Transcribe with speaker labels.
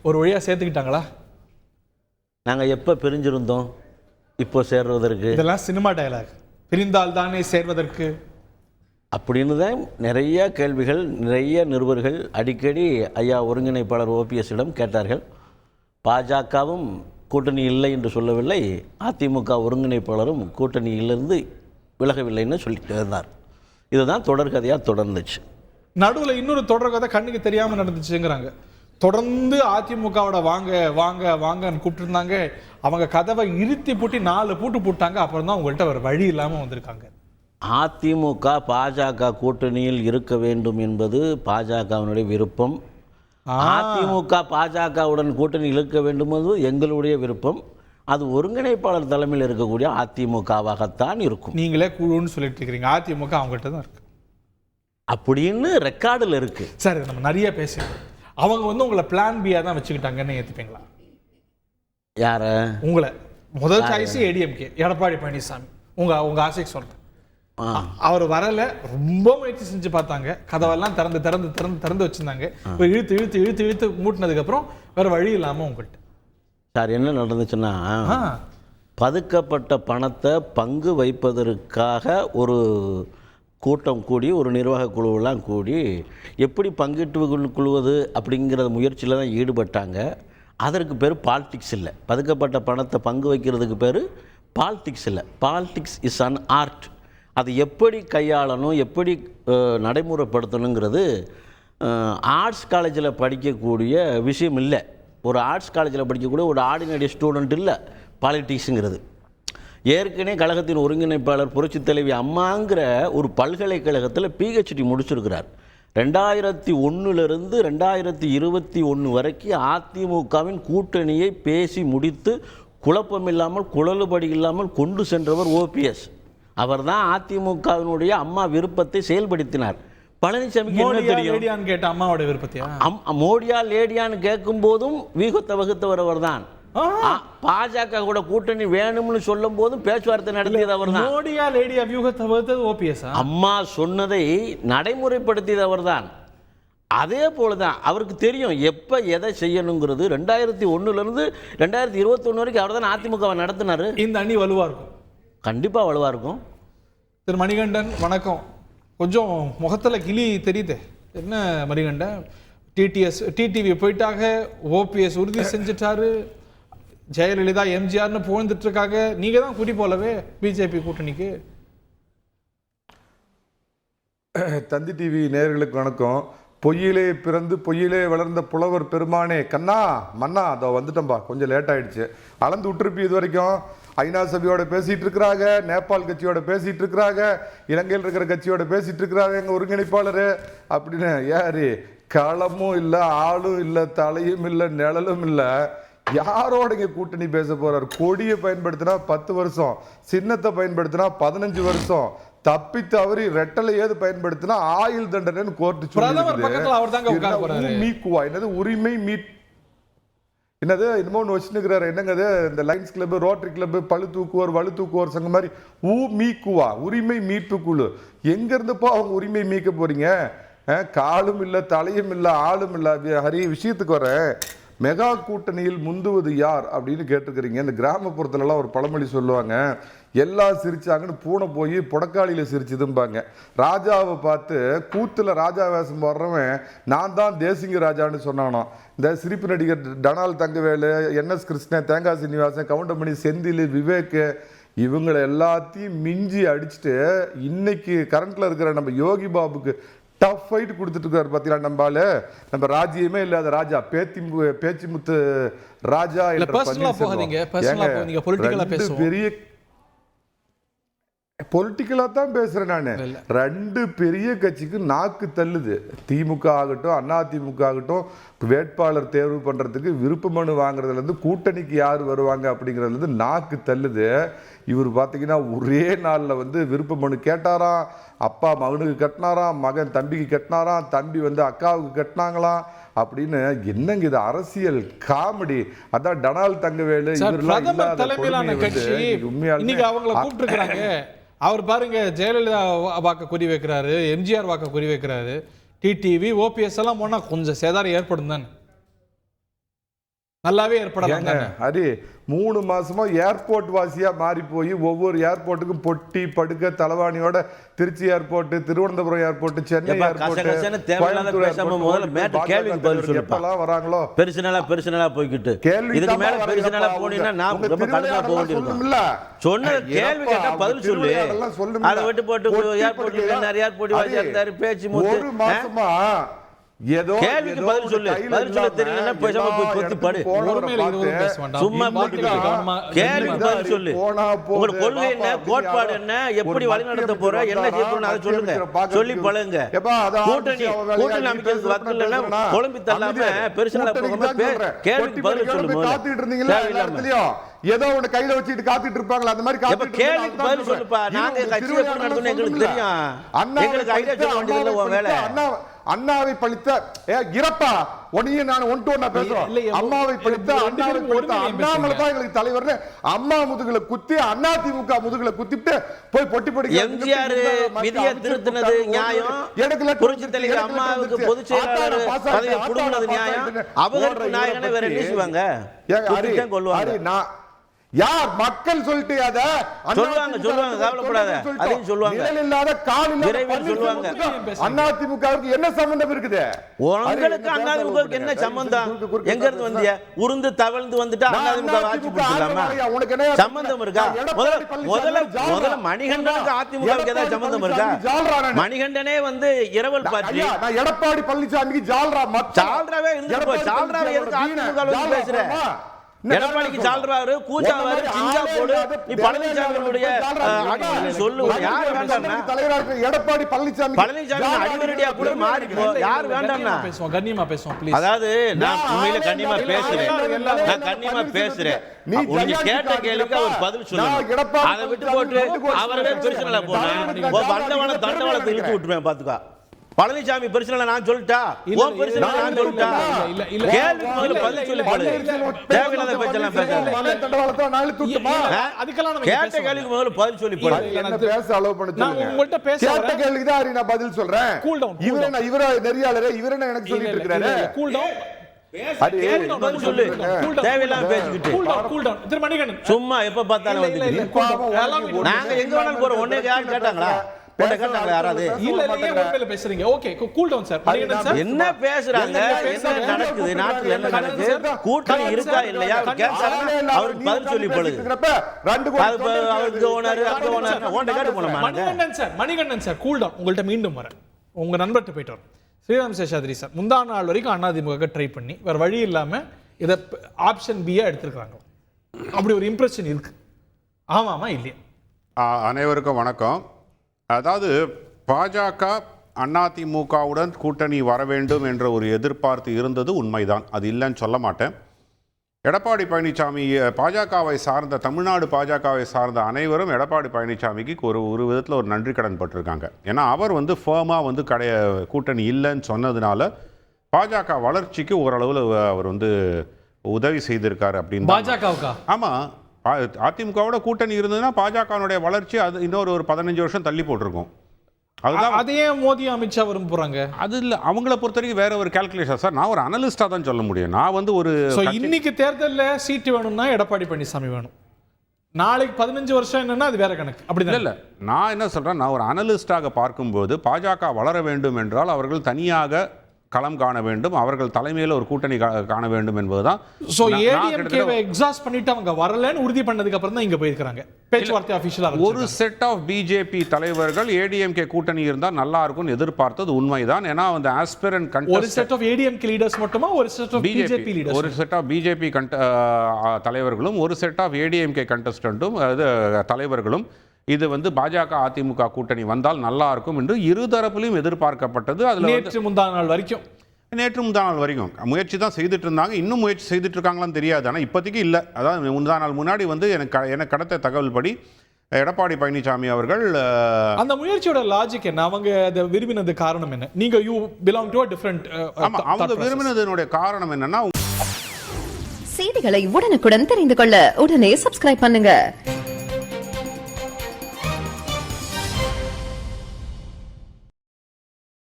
Speaker 1: ஒரு வழியாக சேர்த்துக்கிட்டாங்களா?
Speaker 2: நாங்கள் எப்போ பிரிஞ்சிருந்தோம் இப்போ சேர்வதற்கு?
Speaker 1: இதெல்லாம் சினிமா டயலாக். பிரிந்தால் தானே சேர்வதற்கு
Speaker 2: அப்படின்னு தான் நிறைய கேள்விகள் நிறைய நிருபர்கள் அடிக்கடி ஐயா ஒருங்கிணைப்பாளர் ஓபிஎஸ்ஸிடம் கேட்டார்கள். பாஜகவும் கூட்டணி இல்லை என்று சொல்லவில்லை, அதிமுக ஒருங்கிணைப்பாளரும் கூட்டணியிலிருந்து விலகவில்லைன்னு சொல்லிட்டு இருந்தார். இதுதான் தொடர்கதையாக தொடர்ந்துச்சு.
Speaker 1: நடுவில் இன்னொரு தொடர்கதை கண்ணுக்கு தெரியாமல் நடந்துச்சுங்கிறாங்க. தொடர்ந்து அதிமுகவோட வாங்க வாங்க வாங்கன்னு கூப்பிட்டுருந்தாங்க. அவங்க கதவை இறுத்தி பூட்டி 4 பூட்டு போட்டாங்க. அப்புறம் தான் உங்கள்கிட்ட ஒரு வழி இல்லாமல் வந்திருக்காங்க.
Speaker 2: அதிமுக பாஜக கூட்டணியில் இருக்க வேண்டும் என்பது பாஜகவினுடைய விருப்பம். அதிமுக பாஜகவுடன் கூட்டணியில் இருக்க வேண்டும் என்பது எங்களுடைய விருப்பம். அது ஒருங்கிணைப்பாளர் தலைமையில் இருக்கக்கூடிய அதிமுகவாகத்தான் இருக்கும்.
Speaker 1: நீங்களே குழுன்னு சொல்லிட்டு இருக்கிறீங்க. அதிமுக அவங்ககிட்ட தான் இருக்கு
Speaker 2: அப்படின்னு ரெக்கார்டில் இருக்கு.
Speaker 1: சரி, நம்ம நிறைய பேசுகிறோம். அவங்க உங்களை பிளான் பியா தான் வச்சுக்கிட்டாங்கன்னு ஏற்றுப்பீங்களா?
Speaker 2: யார?
Speaker 1: உங்களை முதல் சாய்ஸ் ஏடிஎம்கே எடப்பாடி பழனிசாமி. உங்க ஆசைக்கு சொல்றேன். அவர் வரல, ரொம்ப முயற்சி செஞ்சு பார்த்தாங்க. கதவெல்லாம் திறந்து திறந்து திறந்து திறந்து வச்சிருந்தாங்க. இழுத்து இழுத்து இழுத்து இழுத்து மூட்டினதுக்கு அப்புறம் வேற வழி இல்லாம உங்கள்கிட்ட
Speaker 2: சார் என்ன நடந்துச்சுன்னா, பதுக்கப்பட்ட பணத்தை பங்கு வைப்பதற்காக ஒரு கூட்டம் கூடி ஒரு நிர்வாக குழுவெல்லாம் கூடி எப்படி பங்கிட்டு குழுவது அப்படிங்கிற முயற்சியில் தான் ஈடுபட்டாங்க. அதற்கு பேர் பாலிடிக்ஸ் இல்லை. பதுக்கப்பட்ட பணத்தை பங்கு வைக்கிறதுக்கு பேர் பாலிடிக்ஸ் இல்லை. Politics is an art. அது எப்படி கையாளணும், எப்படி நடைமுறைப்படுத்தணுங்கிறது ஆர்ட்ஸ் காலேஜில் படிக்கக்கூடிய விஷயம் இல்லை. ஒரு ஆர்ட்ஸ் காலேஜில் படிக்கக்கூடிய ஒரு ஆர்டினரி ஸ்டூடெண்ட் இல்லை பாலிட்டிக்ஸுங்கிறது. ஏற்கனவே கழகத்தின் ஒருங்கிணைப்பாளர் புரட்சித் தலைவி அம்மாங்கிற ஒரு பல்கலைக்கழகத்தில் பிஹெச்டி முடிச்சிருக்கிறார். 2001 2021 வரைக்கும் அதிமுகவின் கூட்டணியை பேசி முடித்து குழப்பமில்லாமல் குழலுபடி இல்லாமல் கொண்டு சென்றவர் ஓபிஎஸ். அவர் தான் அதிமுகவினுடைய அம்மா விருப்பத்தை செயல்படுத்தினார். பழனிசாமிக்கு என்ன தெரியும்?
Speaker 1: கேட்ட அம்மாவோட விருப்பத்தையா?
Speaker 2: மோடியா லேடியான்னு கேட்கும் போதும் வீகத்தை வகுத்தவர் தான். பாஜக கூட கூட்டணி வேணும்னு சொல்லும் போதும் பேச்சுவார்த்தை நடத்தியது அவர் தான்.
Speaker 1: மோடியா லேடியா வியூகத்தை வகுத்தது ஓபிஎஸ்.
Speaker 2: அம்மா சொன்னதை நடைமுறைப்படுத்தியது அவர் தான். அதே போலதான் அவருக்கு தெரியும் எப்ப எதை செய்யணுங்கிறது. 2001 2021 வரைக்கும் அவர் தான் அதிமுக நடத்தினாரு.
Speaker 1: இந்த அணி வலுவா இருக்கும்,
Speaker 2: கண்டிப்பா வலுவா இருக்கும்.
Speaker 1: திரு மணிகண்டன் வணக்கம். கொஞ்சம் முகத்துல கிளி தெரியுது. என்ன மணிகண்டன்? டிடிவி போயிட்டாங்க, ஓபிஎஸ் உறுதி செஞ்சிட்டாரு, ஜெயலலிதா எம்ஜிஆர்னு புகழ்ந்துட்டு இருக்காங்க. நீங்க தான் குறி போலவே பிஜேபி கூட்டணிக்கு.
Speaker 3: தந்தி டிவி நேயர்களுக்கு வணக்கம். பொய்யிலே பிறந்து பொய்யிலே வளர்ந்த புலவர் பெருமானே கண்ணா மன்னா அதோ வந்துட்டோம்பா. கொஞ்சம் லேட் ஆயிடுச்சு. அளந்து விட்டுருப்பி. இது வரைக்கும் ஐநா சபையோட பேசிட்டு இருக்கிறாங்க, நேபாள் கட்சியோட பேசிட்டு இருக்கிறாங்க, இலங்கையில் இருக்கிற கட்சியோட பேசிட்டு இருக்கிறாங்க எங்க ஒருங்கிணைப்பாளர் அப்படின்னு. யாரு களமும் இல்லை, ஆளும் இல்லை, தலையும் இல்லை, நிழலும் இல்லை. யாரோட இங்க கூட்டணி பேச போறார்? கொடியை பயன்படுத்தினா 10 வருஷம், சின்னத்தை பயன்படுத்தினா 15 வருஷம், தப்பி தவறி ரெட்டலை ஏது பயன்படுத்தினா ஆயுள் தண்டனை கோர்ட்டு சொல்லி மீக்குவா. என்னது உரிமை மீட் என்னது இன்னமும் வச்சுருக்கிறாரு. என்னங்க அது? இந்த லைன்ஸ் கிளப், ரோட்டரி கிளப், பழு தூக்குவோர் வலு தூக்குவோர் சங்கம் மாதிரி மீக்குவா உரிமை மீட்பு குழு. எங்க இருந்துப்போ அவங்க உரிமை மீட்க போறீங்க? காலும் இல்லை, தலையும் இல்லை, ஆளும் இல்லை. ஹரி விஷயத்துக்கு வர மெகா கூட்டணியில் முந்துவது யார் அப்படின்னு கேட்டுக்கிறீங்க. இந்த கிராமப்புறத்துலலாம் ஒரு பழமொழி சொல்லுவாங்க, எல்லாம் சிரிச்சாங்கன்னு பூனை போய் புடக்காளியில் சிரிச்சுதும்பாங்க. ராஜாவை பார்த்து கூத்துல ராஜா வேஷம் போடுறவன் நான் தான் தேசிங்க ராஜான்னு சொன்னானோ. இந்த சிரிப்பு நடிகர் டனால் தங்கவேலு, NS கிருஷ்ணன், தேங்காய் சீனிவாசன், கவுண்டமணி, செந்தில், விவேக் இவங்களை எல்லாத்தையும் மிஞ்சி அடிச்சுட்டு இன்னைக்கு கரண்ட்ல இருக்கிற நம்ம யோகி பாபுக்கு டஃப் ஃபைட் கொடுத்துட்டு இருக்காரு. பார்த்தீங்களா நம்மளால? நம்ம ராஜ்யமே இல்லாத ராஜா பேச்சிமுத்து ராஜா பெரிய பொலிட்டிக்கலா தான் பேசுறேன் நானு. 2 பெரிய கட்சிக்கு நாக்கு தள்ளுது. திமுக ஆகட்டும், அதிமுக ஆகட்டும், வேட்பாளர் தேர்வு பண்றதுக்கு விருப்ப மனு வாங்குறதுல இருந்து கூட்டணிக்கு யார் வருவாங்க அப்படிங்கறதுல இருந்து நாக்கு தள்ளுது. இவர் பார்த்தீங்கன்னா ஒரே நாள்ல விருப்ப மனு கேட்டாராம். அப்பா மகனுக்கு கட்டினாராம், மகன் தம்பிக்கு கட்டினாராம், தம்பி அக்காவுக்கு கட்டினாங்களாம் அப்படின்னு. என்னங்க இது? அரசியல் காமெடி. அதான் டனால் தங்கவேலு
Speaker 1: உண்மையாலுமே அவர் பாருங்க, ஜெயலலிதா வாக்க குறி வைக்கிறாரு, எம்ஜிஆர் வாக்க குறி வைக்கிறாரு. டிடிவி ஓபிஎஸ் எல்லாம் போனா கொஞ்சம் சேதாரம் ஏற்படும் தானே. நல்லாவே ஏற்படலாம் தானே?
Speaker 3: ஹரி 3 மாசமா ஏர்போர்ட் வாசியா மாறி போய் ஒவ்வொரு ஏர்போர்ட்டுக்கும் பொட்டி படுக்க தலைவாணியோட திருச்சி ஏர்போர்ட், திருவனந்தபுரம் ஏர்போர்ட், சென்னை எப்பெல்லாம் வராங்களோ
Speaker 2: பெருசுனலா போய்கிட்டு இதுக்கு மேல பெருசுனலா போனீங்கன்னா நான் ரொம்ப கடுமையா போக வேண்டியிருக்கும். சொன்ன கேள்வி கேட்டா பதில் சொல்லு. அதை விட்டு போட்டு ஏர்போர்ட்ல நிறைய ஏர்போர்ட் வாசி இருந்தாரு பேச்சு
Speaker 3: ஒரு மாசமா ஏதோ
Speaker 2: கேள்விக்கு பதில் சொல்லு. பதில் சொல்ல தெரியலன்னா பேசாம போய் கொத்தி படு. சும்மா கேள்விக்கு பதில் சொல்லு. உங்க கொள்கை என்ன, கோட்பாடு என்ன, எப்படி வழி நடத்த போற, என்ன செய்யணும் அதை சொல்லுங்க. சொல்லி பழகுங்க. கூட்டணி அமைக்கிறதுக்கு வக்கு இல்லைன்னா குழம்பி தள்ளாம பெருசுல போகாம கேள்விக்கு பதில் சொல்லு.
Speaker 3: காத்துட்டு இருந்தீங்களா? ஏதோ ஒண்ணு கையில வச்சுட்டு காத்துட்டு இருப்பாங்களா? அந்த மாதிரி
Speaker 2: கேள்விக்கு பதில் சொல்லுப்பா. நாங்க கட்சியை எப்படி நடத்தணும் எங்களுக்கு தெரியும். எங்களுக்கு ஐடியா சொல்ல வேண்டியது உன் வேலை.
Speaker 3: அண்ணாவை பழித்த இறப்பா ஒன்னையும் நான் ஒன்று பேசுறோம். அம்மாவை பழித்த அண்ணாமலை தான் எங்களுக்கு தலைவர். அம்மா முதுகுல குத்தி அதிமுக முதுகுல குத்திட்டு போய் பொட்டி பொடி
Speaker 2: எம்ஜிஆர் விதியை திருத்தினது நியாயம். எனக்கு புரட்சி தலைவர் அம்மாவுக்கு பொதுச் செயலாளர் பதவியை புடுங்கினது நியாயம். அவருக்கு நாயகனை வேற என்ன செய்வாங்க? கொள்வாங்க.
Speaker 3: யார் மக்கள் சொல்லிட்டு அத
Speaker 2: சொல்லுவாங்க கவலைப்படாத. அதையும் சொல்லுவாங்க.
Speaker 3: இல்லாத காலில்
Speaker 2: விரைவில் சொல்லுவாங்க.
Speaker 3: அதிமுகவுக்கு என்ன சம்பந்தம் இருக்குது?
Speaker 2: உங்களுக்கு அதிமுகவுக்கு என்ன சம்பந்தம்? எங்க இருந்து வந்தியா? உருந்து தவழ்ந்து வந்துட்டா அதிமுக ஆட்சி பிடிக்கலாமா? சம்பந்தம் இருக்கா? முதல்ல மணிகண்டனுக்கு அதிமுகவுக்கு ஏதாவது சம்பந்தம் இருக்கா? மணிகண்டனே வந்து இரவல் பார்ட்டி.
Speaker 3: நான் எடப்பாடி பழனிசாமிக்கு
Speaker 2: ஜால்ராவே இருந்து ஜால்ராவே எதுக்கு அதிமுக பேசுற? எடப்பாடிக்கு ஜால்ராரு கூச்சாவாரு சிஞ்சா போடு. நீ பழனிசாமியுடைய அடிவரடி சொல்லு. யார் வேண்டாம்னா
Speaker 3: எடப்பாடி பழனிசாமி
Speaker 2: அடிவரடியா கூட மாறி போ. யார் வேண்டாம்னா
Speaker 1: பேசுவோம், கண்ணியமா பேசுவோம் ப்ளீஸ்.
Speaker 2: அதாவது நான் உண்மையில கண்ணியமா பேசுறேன். நீங்க கேட்ட கேள்விக்கு அவர் பதில் சொல்லுங்க. அதை விட்டு போட்டு அவரே பெருசுல போனா வந்தவன தண்டவாளத்தை இழுத்து விட்டுருவேன். பாத்துக்கா பழனிசாமி பெருசுல நான் சொல்லிட்டா ஓ பெருசுல நான் சொல்லிட்டா கேள்விக்கு முதல்ல பதில் சொல்லி போடு. தேவையில்லாத பேச்செல்லாம் பேசாத. கேட்ட கேள்விக்கு முதல்ல பதில் சொல்லி போடு.
Speaker 3: என்ன பேச அலோவ் பண்ணி நான் உங்கள்ட்ட பேச கேட்ட கேள்விக்கு தான் நான் பதில் சொல்றேன். Cool down. இவரே நெறியாளரே இவரே எனக்கு சொல்லிட்டு இருக்காரு. Cool down.
Speaker 2: சும்மா எப்ப பார்த்தாலும் நாங்க எங்க வேணாலும் போறோம். ஒன்னே யாரும் கேட்டாங்களா? என்ன பேசுறாங்க? என்ன நடக்குது நாட்டுல? என்ன நடக்குது? கூட்டணி இருக்கா இல்லையா? அவருக்கு பதில் சொல்லி போடுது.
Speaker 1: Manikandan sir cool down. உங்கள்ட்ட மீண்டும் வரேன். உங்க நண்பர்கிட்ட போயிட்டு வரோம். ஸ்ரீராம் சேஷாத்ரி சார் முந்தா நாள் வரைக்கும் அதிமுக ட்ரை பண்ணி வேற வழி இல்லாம இதை ஆப்ஷன் பியா எடுத்திருக்காங்க. அப்படி ஒரு இம்ப்ரெஷன் இருக்கு. ஆமாமா இல்லையா?
Speaker 4: அனைவருக்கும் வணக்கம். அதாவது பாஜக அதிமுகவுடன் கூட்டணி வர வேண்டும் என்ற ஒரு எதிர்பார்ப்பு இருந்தது உண்மைதான். அது இல்லைன்னு சொல்ல மாட்டேன். எடப்பாடி பழனிசாமி பாஜகவை சார்ந்த தமிழ்நாடு பாஜகவை சார்ந்த அனைவரும் எடப்பாடி பழனிசாமிக்கு ஒரு விதத்தில் ஒரு நன்றி கடன் பட்டிருக்காங்க. ஏன்னா அவர் வந்து ஃபேமாக வந்து கூட்டணி இல்லைன்னு சொன்னதுனால பாஜக வளர்ச்சிக்கு ஓரளவில் அவர் வந்து உதவி செய்திருக்காரு அப்படின்னு.
Speaker 1: பாஜகவுக்கா?
Speaker 4: ஆமாம். அதிமுகவோட கூட்டணி இருந்ததுன்னா பாஜகனுடைய வளர்ச்சி அது இன்னொரு 15 வருஷம் தள்ளி போட்டிருக்கும். அதுதான்
Speaker 1: அதையே மோடி அமித்ஷா வரும் போறாங்க. அது
Speaker 4: இல்லை, அவங்கள பொறுத்த வரைக்கும் வேற ஒரு கால்குலேஷன் சார். நான் ஒரு அனலிஸ்டா தான் சொல்ல முடியும். நான் வந்து ஒரு
Speaker 1: இன்னைக்கு தேர்தலில் சீட்டு வேணும்னா எடப்பாடி பழனிசாமி வேணும். நாளைக்கு 15 வருஷம் என்னன்னா அது வேற கணக்கு. அப்படி இல்லை.
Speaker 4: நான் என்ன சொல்றேன், நான் ஒரு அனலிஸ்டாக பார்க்கும்போது பாஜக வளர வேண்டும் என்றால் அவர்கள் தனியாக களம் காண வேண்டும், அவர்கள் தலைமையில் ஒரு கூட்டணி காண வேண்டும் என்பதுதான்.
Speaker 1: சோ ஏடிஎம்கேவை எக்ஸாஸ்ட் பண்ணிட்டு அவங்க வரலன்னு உறுதி பண்ணதுக்கு அப்புறம் தான் இங்க போயிருக்காங்க. பேச்சுவார்த்தை ஆபீஷியலா
Speaker 4: ஒரு செட் ஆஃப் பிஜேபி தலைவர்கள் ஏடிஎம்கே கூட்டணி இருந்தா நல்லா இருக்கும்னு எதிர்பார்த்தது உண்மைதான். ஏன்னா அந்த ஆஸ்பிரண்ட் கண்டெஸ்ட்
Speaker 1: ஒரு செட் ஆஃப் ஏடிஎம்கே லீடர்ஸ் மட்டுமா, ஒரு செட் ஆஃப் பிஜேபி லீடர்ஸ்,
Speaker 4: ஒரு செட் ஆஃப் பிஜேபி தலைவர்களும் ஒரு செட் ஆஃப் ஏடிஎம்கே கண்டெஸ்டன்ட்டும் தலைவர்களும் இது வந்து பாஜக அதிமுக கூட்டணி வந்தால் நல்லா இருக்கும் என்று இருதரப்பிலும் எதிர்பார்க்கப்பட்டது. அதுல
Speaker 1: நேற்று முந்தா நாள் வரைக்கும்
Speaker 4: முயற்சி தான் செய்துட்டு இருந்தாங்க. இன்னும் முயற்சி செய்துட்டு இருக்காங்களான்னு தெரியாது. ஆனால் இப்போதைக்கு இல்லை. அதாவது முந்தா நாள் முன்னாடி வந்து எனக்கு கிடைத்த தகவல் படி எடப்பாடி பழனிசாமி அவர்கள்
Speaker 1: அந்த முயற்சியோட லாஜிக் என்ன, அவங்க அதை விரும்பினது காரணம் என்ன? நீங்க you belong to a different
Speaker 4: அவங்க விரும்பினதனுடைய காரணம் என்னன்னா
Speaker 5: செய்திகளை உடனுக்குடன் தெரிந்து கொள்ள உடனே சப்ஸ்கிரைப் பண்ணுங்க.